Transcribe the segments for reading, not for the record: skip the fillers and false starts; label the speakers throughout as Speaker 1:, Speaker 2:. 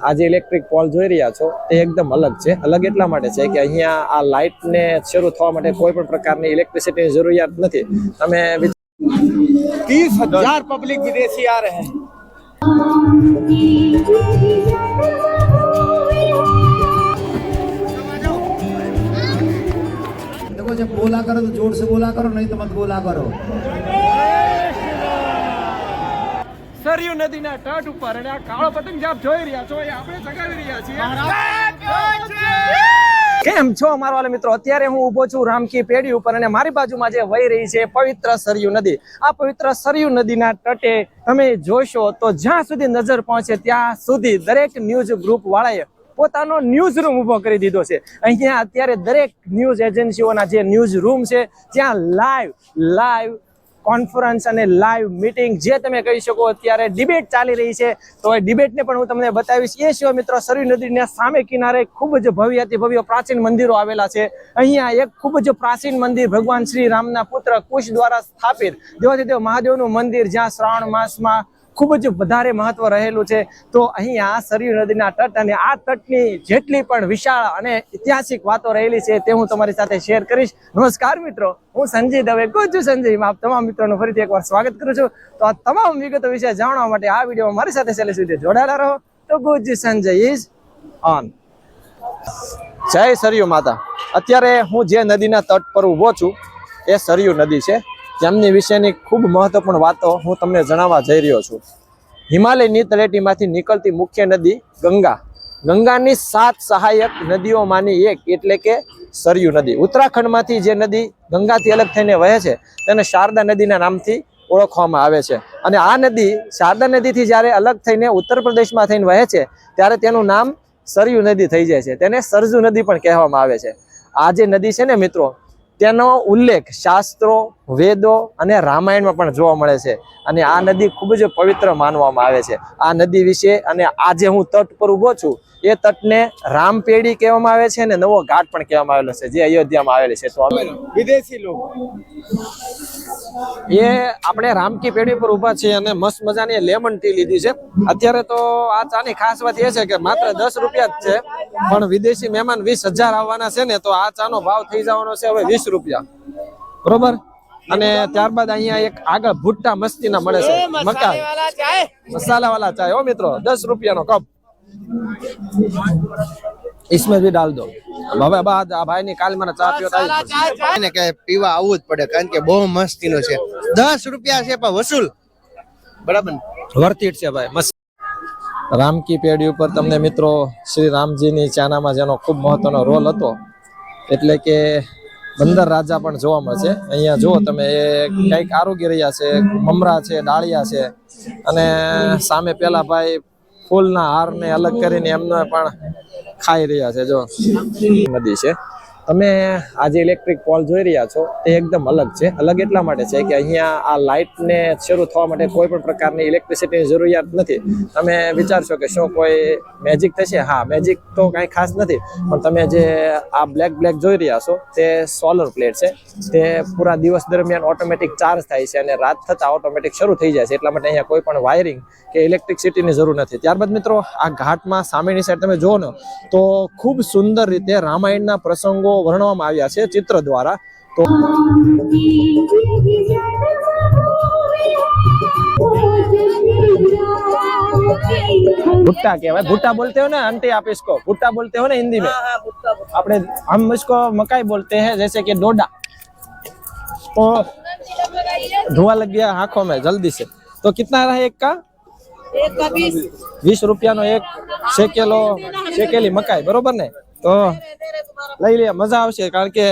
Speaker 1: આજે electric pole જોઈ રહ્યા છો તે એકદમ અલગ છે. અલગ એટલા માટે છે કે અહીંયા આ લાઇટ ને શરૂ થવા માટે કોઈ પણ પ્રકારની ઇલેક્ટ્રિસિટીની જરૂરિયાત નથી. તમે
Speaker 2: 30,000 पब्लिक विदेशी आ रहे हैं.
Speaker 3: देखो जब बोला करो तो जोर से बोला करो, नहीं तो मत बोला करो.
Speaker 2: સરયુ નદીના તટ ઉપર અને આ કાળો પતંગ જે આપ જોઈ રહ્યા છો એ આપણે ચગાવી રહ્યા છીએ.
Speaker 1: કેમ છો અમારા વાલા મિત્રો? અત્યારે હું ઊભો છું રામકી પેઢી ઉપર અને મારી બાજુમાં જે વહી રહી છે પવિત્ર સરયુ નદી. આ પવિત્ર સરયુ નદીના તટે તમે જોશો તો જ્યાં સુધી નજર પહોંચે ત્યાં સુધી દરેક ન્યૂઝ ગ્રુપ વાળાએ પોતાનો ન્યૂઝ રૂમ ઉભો કરી દીધો છે. અહીંયા અત્યારે દરેક ન્યૂઝ એજન્સીઓના જે ન્યૂઝ રૂમ છે ત્યાં લાઈવ કોન્ફરન્સ અને લાઈવ મીટિંગ જે તમે કહી શકો અત્યારે ડિબેટ ચાલી રહી છે. તો એ ડિબેટને પણ હું તમને બતાવીશ. એ સિવાય મિત્રો સરયુ નદીના સામે કિનારે ખૂબ જ ભવ્ય અતિ ભવ્ય પ્રાચીન મંદિરો આવેલા છે. અહીંયા એક ખૂબ જ પ્રાચીન મંદિર ભગવાન શ્રી રામના પુત્ર કુશ દ્વારા સ્થાપિત દેવાધિદેવ મહાદેવનું મંદિર જ્યાં શ્રાવણ માસમાં ખૂબ જ વધારે મહત્વ રહેલું છે. તો અહીંયા સરયુ નદીના તટ અને આ તટની જેટલી પણ વિશાળ અને ઐતિહાસિક વાતો રહેલી છે તે હું તમારી સાથે શેર કરીશ. નમસ્કાર મિત્રો, હું સંજય દવે ગુજ્જુ સંજયમાં આપ તમામ મિત્રોનું ફરીથી એકવાર સ્વાગત કરું છું. તો આ તમામ વિગતો વિશે જાણવા માટે આ વિડીયોમાં મારી સાથે છેલ્લે સુધી જોડાયેલા રહો. તો ગુજ્જુ સંજય ઇઝ ઓન. જય સરયુ માતા. અત્યારે હું જે નદીના તટ પર ઊભો છું એ સરયુ નદી છે. જેમની વિશેની ખૂબ મહત્વપૂર્ણ વાતો હું તમને જણાવવા જઈ રહ્યો છું. હિમાલયની તળેટીમાંથી નીકળતી મુખ્ય નદી ગંગાની 7 સહાયક નદીઓમાંની એક એટલે કે સરયુ નદી. ઉત્તરાખંડમાંથી જે નદી ગંગાથી અલગ થઈને વહે છે તેને શારદા નદીના નામથી ઓળખવામાં આવે છે. અને આ નદી શારદા નદીથી જ્યારે અલગ થઈને ઉત્તર પ્રદેશમાં થઈને વહે છે ત્યારે તેનું નામ સરયુ નદી થઈ જાય છે. તેને સરજુ નદી પણ કહેવામાં આવે છે. આ જે નદી છે ને મિત્રો, તેનો ઉલ્લેખ શાસ્ત્રો, વેદો અને રામાયણમાં પણ જોવા મળે છે. અને આ નદી ખૂબ જ પવિત્ર માનવામાં આવે છે. આ નદી વિશે અને આજે હું તટ પર ઊભો છું એ તટને રામપેડી કહેવામાં આવે છે અને નવો ઘાટ પણ કહેવામાં આવેલો છે જે અયોધ્યામાં આવેલી છે. તો
Speaker 2: વિદેશી લોકો
Speaker 1: એ આપણે રામકી પેઢી પર ઊભા છીએ અને મસ્ત મજાની લેમન ટી લીધી છે. અત્યારે તો આ ચાની ખાસ વાત એ છે કે માત્ર 10 રૂપિયા જ છે, પણ વિદેશી મહેમાન 20,000 આવવાના છે ને તો આ ચાનો ભાવ થઈ જવાનો છે હવે 20 રૂપિયા, બરોબર. અને ત્યારબાદ અહીંયા એક આગળ ભુટ્ટા મસ્તીના મળે છે, મકાઈ મસાલા વાળા ચાય હો મિત્રો, 10 રૂપિયાનો કપ. इसमें भी डाल दो. હવે બાદ આ ભાઈ ની કાલ મને ચા પીવા
Speaker 4: ને કે પીવા આવવું જ પડે કારણ કે બહુ મસ્તીનો છે. 10 રૂપિયા છે પણ વસૂલ બરાબર
Speaker 1: વર્થ ઇટ છે ભાઈ, મસ્ત. રામકી પેઢી ઉપર તમને મિત્રો શ્રી રામજીની ચાનામાં જેનો ખૂબ મહત્વનો રોલ હતો એટલે કે બંદર રાજા પણ જોવા મળશે. અહીંયા જુઓ તમે એ કઈક આરોગી રહ્યા છે, મમરા છે, ડાળિયા છે અને સામે પેલા ભાઈ ફૂલના હારને અલગ કરીને એમને પણ ખાઈ રહ્યા છે. જો નદી છે, તમે આજે ઇલેક્ટ્રિક પોલ જોઈ રહ્યા છો તે એકદમ અલગ છે. અલગ એટલા માટે છે કે અહીંયા આ લાઇટને શરૂ થવા માટે કોઈ પણ પ્રકારની ઇલેક્ટ્રિસિટીની જરૂરિયાત નથી. તમે વિચારશો કે શું કોઈ મેજિક થશે? હા, મેજિક તો કાંઈ ખાસ નથી, પણ તમે જે આ બ્લેક જોઈ રહ્યા છો તે સોલર પ્લેટ છે. તે પૂરા દિવસ દરમિયાન ઓટોમેટિક ચાર્જ થાય છે અને રાત થતાં ઓટોમેટિક શરૂ થઈ જાય છે. એટલા માટે અહીંયા કોઈ પણ વાયરિંગ કે ઇલેક્ટ્રિસિટીની જરૂર નથી. ત્યારબાદ મિત્રો આ ઘાટમાં સામેની સાઈડ તમે જુઓ ને તો ખૂબ સુંદર રીતે રામાયણના પ્રસંગો વર્ણવવામાં આવ્યા છે ચિત્ર દ્વારા. તો भुट्टा क्या है? भुट्टा बोलते हो ना आंटी, आप इसको भुट्टा बोलते हो ना हिंदी में? अपने हम इसको मकाई बोलते हैं जैसे कि डोडा. तो धुआं लग गया आंखों में जल्दी से. तो कितना रहा एक का? 20 રૂપિયાનો એક શેકેલી મકાઈ, બરોબર ને? તો લઈ લે, મજા આવશે કારણ કે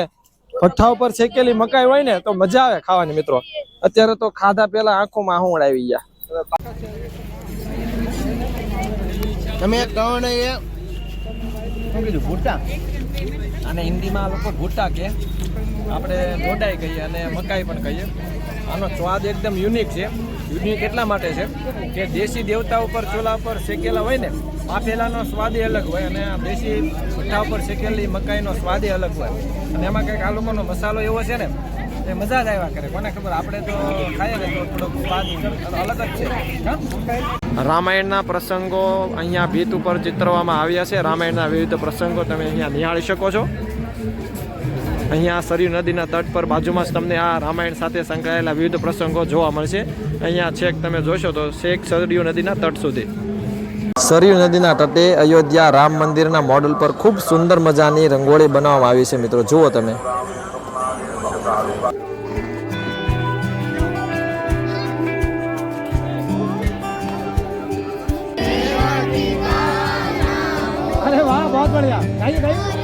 Speaker 1: ભઠ્ઠા ઉપર શેકેલી મકાઈ હોય ને તો મજા આવે ખાવાની મિત્રો. અત્યારે તો ખાધા પેલા આંખોમાં આહુડ આવી ગયા.
Speaker 4: તમે કહો ને એ શું કીધું? ભુટ્ટા.
Speaker 1: અને હિન્દીમાં લોકો ભુટ્ટા કે, આપણે ડોડાઈ કહીએ અને મકાઈ પણ કહીએ. આનો સ્વાદ એકદમ યુનિક છે. યુનિક એટલા માટે છે કે દેશી દેવતા ઉપર ચૂલા ઉપર શેકેલા હોય ને આ પેલાનો સ્વાદ અલગ હોય અને દેશી ભઠ્ઠા ઉપર શેકેલી મકાઈનો સ્વાદ અલગ હોય. અને એમાં કંઈક આ લોકોનો મસાલો એવો છે ને એ મજા જ આવ્યા કરે. કોને ખબર, આપણે તો ખાઈએ ને તો થોડોક સ્વાદ અલગ જ છે. રામાયણના પ્રસંગો અહીંયા ભીત ઉપર ચિતરવામાં આવ્યા છે. રામાયણના વિવિધ પ્રસંગો તમે અહીંયા નિહાળી શકો છો. અહીંયા સરયુ નદીના તટ પર બાજુમાં જ તમને આ રામાયણ સાથે સંકળાયેલા વિવિધ પ્રસંગો જોવા મળશે. અહીંયા છેક તમે જોશો તો છેક સરયુ નદીના તટ સુધી. સરયુ નદીના તટે અયોધ્યા રામ મંદિરના મોડલ પર ખૂબ સુંદર મજાની રંગોળી બનાવવામાં આવી છે. મિત્રો જુઓ તમે. અરે વાહ, બહુ બઢિયા. ગાઈએ ગાઈએ.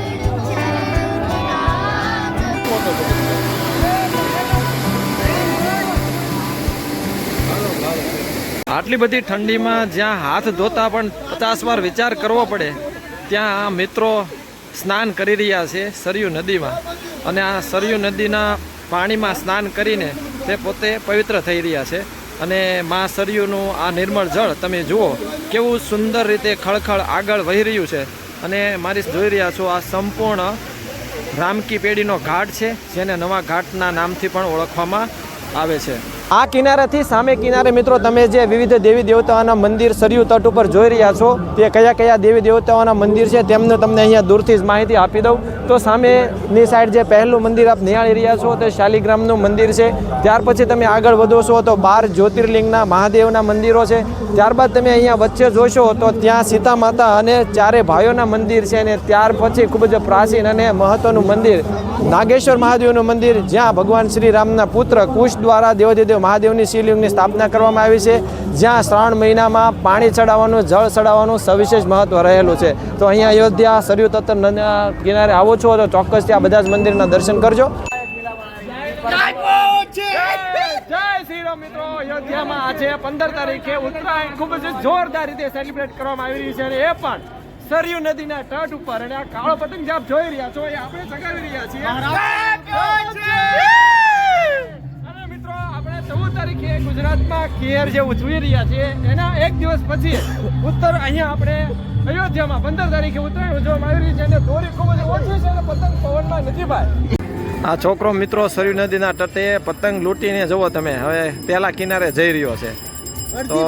Speaker 1: આટલી બધી ઠંડીમાં જ્યાં હાથ ધોતા પણ 50 વાર વિચાર કરવો પડે, ત્યાં આ મિત્રો સ્નાન કરી રહ્યા છે સરયુ નદીમાં. અને આ સરયુ નદીના પાણીમાં સ્નાન કરીને તે પોતે પવિત્ર થઈ રહ્યા છે. અને મા સરયુનું આ નિર્મળ જળ તમે જુઓ કેવું સુંદર રીતે ખળખળ આગળ વહી રહ્યું છે. અને મારી જોઈ રહ્યા છો આ સંપૂર્ણ રામકી પેઢીનો ઘાટ છે, જેને નવા ઘાટના નામથી પણ ઓળખવામાં આવે છે. આ કિનારેથી સામે કિનારે મિત્રો તમે જે વિવિધ દેવી દેવતાઓના મંદિર સરયુ તટ ઉપર જોઈ રહ્યા છો, તે કયા કયા દેવી દેવતાઓના મંદિર છે તેમનું તમને અહીંયા દૂરથી જ માહિતી આપી દઉં. તો સામેની સાઈડ જે પહેલું મંદિર આપ નિહાળી રહ્યા છો તે શાલિગ્રામનું મંદિર છે. ત્યાર પછી તમે આગળ વધો છો તો 12 જ્યોતિર્લિંગના મહાદેવના મંદિરો છે. ત્યારબાદ તમે અહીંયા વચ્ચે જોશો તો ત્યાં સીતા માતા અને ચારે ભાઈઓના મંદિર છે. અને ત્યાર પછી ખૂબ જ પ્રાચીન અને મહત્વનું મંદિર નાગેશ્વર મહાદેવનું મંદિર, જ્યાં ભગવાન શ્રી રામના પુત્ર કુશ દ્વારા દેવાધિદેવ મહાદેવની શિવલિંગની સ્થાપના કરવામાં આવી છે. જ્યાં શ્રાવણ મહિનામાં પાણી ચડાવવાનું, જળ ચડાવવાનું સવિશેષ મહત્વ રહેલું છે. તો અહીંયા અયોધ્યા સરયુ તટ કિનારે આવો છો તો ચોક્કસથી આ બધા જ મંદિરના દર્શન કરજો. જય શ્રી રામ મિત્રો. અયોધ્યામાં આજે 15 તારીખે ઉત્તરાયણ ખૂબ જ જોરદાર રીતે સેલિબ્રેટ કરવામાં આવી રહી છે. અને એ પણ સરયુ નદીના તટ ઉપર. અને આ કાળો પતંગ જે આપ જોઈ રહ્યા છો એ આપણે ચગાવી રહ્યા છીએ. અને મિત્રો આપણે 14 તારીખે ગુજરાતમાં કેર જે ઉજવી રહ્યા છીએ, એના એક દિવસ પછી અહીંયા આપણે અયોધ્યામાં 15 તારીખે ઉત્તરાયણ ઉજવવામાં આવી રહી છે. અને દોરી ખૂબ જ ઓછી છે અને પતંગ પવનમાં નથી ભાઈ. આ છોકરો મિત્રો સરયુ નદીના તટે પતંગ લૂંટીને જુઓ તમે, હવે પેલા કિનારે જઈ રહ્યો છે. તો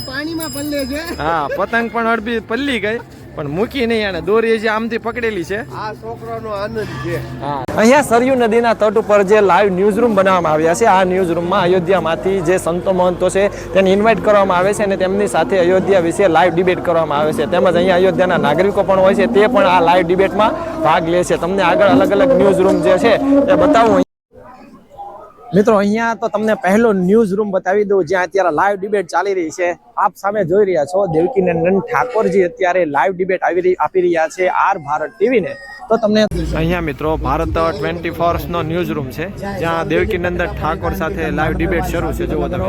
Speaker 4: પાણીમાં પલ્લે છે.
Speaker 1: હા, પતંગ પણ અડધી પલ્લી ગઈ, પણ મૂકી નહીં. અને દોરી જે આમથી પકડેલી છે.
Speaker 4: આ છોકરાનો આનંદ છે.
Speaker 1: હા, અહીંયા સરયુ નદીના તટ ઉપર જે લાઈવ ન્યૂઝ રૂમ બનાવવામાં આવ્યા છે, આ ન્યૂઝ રૂમમાં અયોધ્યામાંથી જે સંતો મહંતો છે તેને ઇન્વાઇટ કરવામાં આવે છે અને તેમની સાથે અયોધ્યા વિશે લાઈવ ડિબેટ કરવામાં આવે છે. તેમજ અહીંયા અયોધ્યાના નાગરિકો પણ હોય છે, તે પણ આ લાઈવ ડિબેટમાં ભાગ લે છે. તમને આગળ અલગ અલગ ન્યૂઝ રૂમ જે છે એ બતાવું. મિત્રો અહીંયા તો તમને પહેલો ન્યૂઝ રૂમ બતાવી દઉં, જ્યાં અત્યારે લાઈવ ડિબેટ ચાલી રહી છે. આપ સામે જોઈ રહ્યા છો દેવકીનંદન ઠાકોરજી અત્યારે લાઈવ ડિબેટ આપી રહ્યા છે આર ભારત ટીવી ને. તો તમને અહીંયા મિત્રો ભારત 24 નો ન્યૂઝ રૂમ છે, જ્યાં દેવકીનંદન ઠાકોર સાથે લાઈવ ડિબેટ શરૂ છે. જુઓ તમે.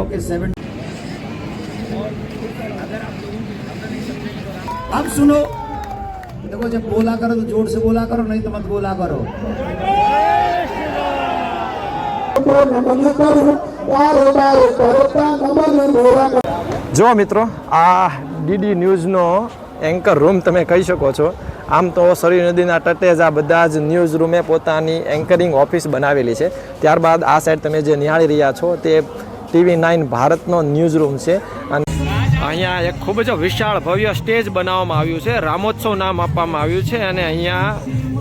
Speaker 3: अब सुनो, देखो जब बोला करो तो जोर से बोला करो, नहीं तो मत बोला करो.
Speaker 1: જો મિત્રો, આ ડીડી ન્યૂઝનો એન્કર રૂમ તમે કહી શકો છો. આમ તો સરયુ નદીના તટે જ આ બધા જ ન્યૂઝ રૂમે પોતાની એન્કરિંગ ઓફિસ બનાવેલી છે. ત્યારબાદ આ સાઈડ તમે જે નિહાળી રહ્યા છો તે TV9 ભારતનો ન્યૂઝ રૂમ છે. અને અહીંયા એક ખૂબ જ વિશાળ ભવ્ય સ્ટેજ બનાવવામાં આવ્યું છે. રામોત્સવ નામ આપવામાં આવ્યું છે. અને અહીંયા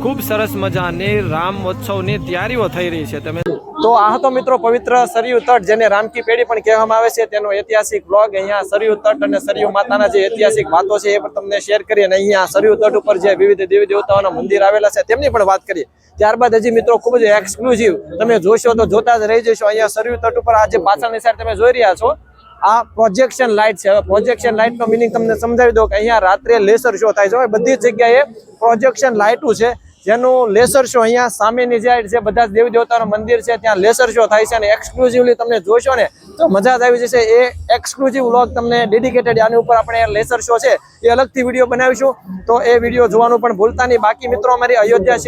Speaker 1: ખૂબ સરસ મજાની રામોત્સવની તૈયારીઓ થઈ રહી છે. તમે તો આ હતો મિત્રો પવિત્ર સરયુ તટ, જેને રામકી પેઢી પણ કહેવામાં આવે છે, તેનો ઐતિહાસિક બ્લોગ. અહીંયા સરયુ તટ અને સરયુ માતાના જે ઐતિહાસિક વાતો છે એ પણ તમને શેર કરી. અને અહીંયા સરયુ તટ ઉપર જે વિવિધ દેવી દેવતાઓના મંદિર આવેલા છે તેમની પણ વાત કરીએ. ત્યારબાદ હજી મિત્રો ખૂબ જ એક્સક્લુઝિવ તમે જોશો તો જોતા જ રહી જશો. અહીંયા સરયુ તટ ઉપર આ જે પાછળની સાઈડ તમે જોઈ રહ્યા છો, આ પ્રોજેક્શન લાઇટ છે. હવે પ્રોજેક્શન લાઇટનો મિનિંગ તમને સમજાવી દો કે અહીંયા રાત્રે લેસર શો થાય છે. બધી જ જગ્યાએ પ્રોજેક્શન લાઇટું છે, જેનું લેસર શો અહીંયા સામેની સાઈડ છે બધા જ દેવી દેવતાનું મંદિર છે, ત્યાં લેસર શો થાય છે. અને એક્સક્લુઝિવલી તમને જોશો ને તો મજા જ આવી જશે. એ એક્સક્લુઝિવ વ્લોગ તમને ડેડિકેટેડ આની ઉપર આપણે લેસર શો છે એ અલગથી વિડીયો બનાવીશું, તો એ વિડીયો જોવાનું પણ ભૂલતા નહીં. બાકી મિત્રો અમારી અયોધ્યા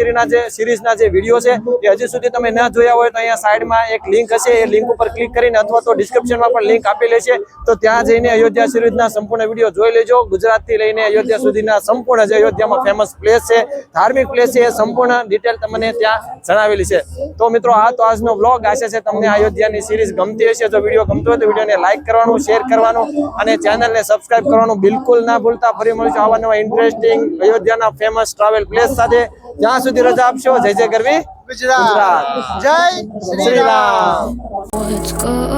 Speaker 1: સિરીઝના જે વિડીયો છે એ હજી સુધી તમે ન જોયા હોય તો અહીંયા સાઈડમાં એક લિંક હશે, એ લિંક ઉપર ક્લિક કરીને અથવા તો ડિસ્ક્રિપ્શનમાં પણ લિંક આપેલી છે, તો ત્યાં જઈને અયોધ્યા સિરીઝના સંપૂર્ણ વિડીયો જોઈ લેજો. ગુજરાતથી લઈને અયોધ્યા સુધીના સંપૂર્ણ જે અયોધ્યામાં ફેમસ પ્લેસ છે, ધાર્મિક પ્લેસ છે, એ સંપૂર્ણ ડિટેલ તમને ત્યાં જણાવેલી છે. તો મિત્રો આ તો આજનો વ્લોગ. આશા છે તમને અયોધ્યાની સિરીઝ ગમતી હશે. જો વિડીયો ગમતો હોય તો વિડીયોને લાઈક કરવાનું, શેર કરવાનું અને ચેનલને સબસ્ક્રાઇબ કરવાનું બિલકુલ ના ભૂલતા. ફરી મળીશું આવા નવા ઇન્ટરેસ્ટિંગ અયોધ્યાના ફેમસ ટ્રાવેલ પ્લેસ સાથે. ત્યાં સુધી રજા આપશો. જય જય ગરવી ગુજરાત,
Speaker 4: જય
Speaker 1: શ્રી રામ.
Speaker 5: Let's go.